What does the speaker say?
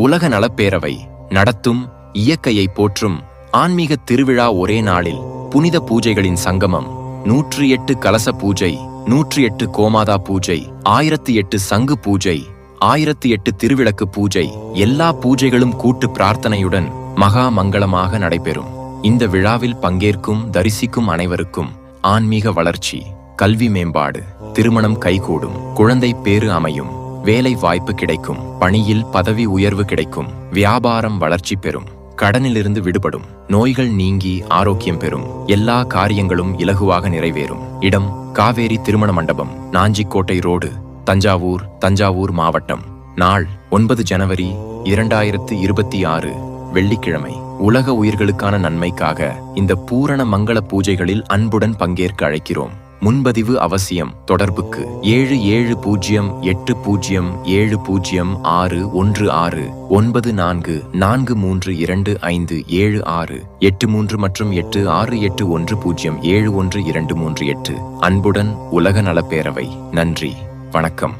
உலக நலப்பேரவை நடத்தும் இயற்கையை போற்றும் ஆன்மீக திருவிழா. ஒரே நாளில் புனித பூஜைகளின் சங்கமம். 108 கலச பூஜை, 108 கோமாதா பூஜை, 1008 சங்கு பூஜை, 1008 திருவிளக்கு பூஜை. எல்லா பூஜைகளும் கூட்டு பிரார்த்தனையுடன் மகா மங்களமாக நடைபெறும். இந்த விழாவில் பங்கேற்கும் தரிசிக்கும் அனைவருக்கும் ஆன்மீக வளர்ச்சி, கல்வி மேம்பாடு, திருமணம் கைகூடும், குழந்தை பேறு அமையும், வேலை வாய்ப்பு கிடைக்கும், பணியில் பதவி உயர்வு கிடைக்கும், வியாபாரம் வளர்ச்சி பெறும், கடனிலிருந்து விடுபடும், நோய்கள் நீங்கி ஆரோக்கியம் பெறும், எல்லா காரியங்களும் இலகுவாக நிறைவேறும். இடம்: காவேரி திருமண மண்டபம், நாஞ்சிக்கோட்டை ரோடு, தஞ்சாவூர், தஞ்சாவூர் மாவட்டம். நாள்: 9 ஜனவரி 2026 வெள்ளிக்கிழமை. உலக உயிர்களுக்கான நன்மைக்காக இந்த பூரண மங்கள பூஜைகளில் அன்புடன் பங்கேற்க அழைக்கிறோம். முன்பதிவு அவசியம். தொடர்புக்கு 770807069443257683 மற்றும் 8681071238. அன்புடன் உலக நலப்பேரவை. நன்றி, வணக்கம்.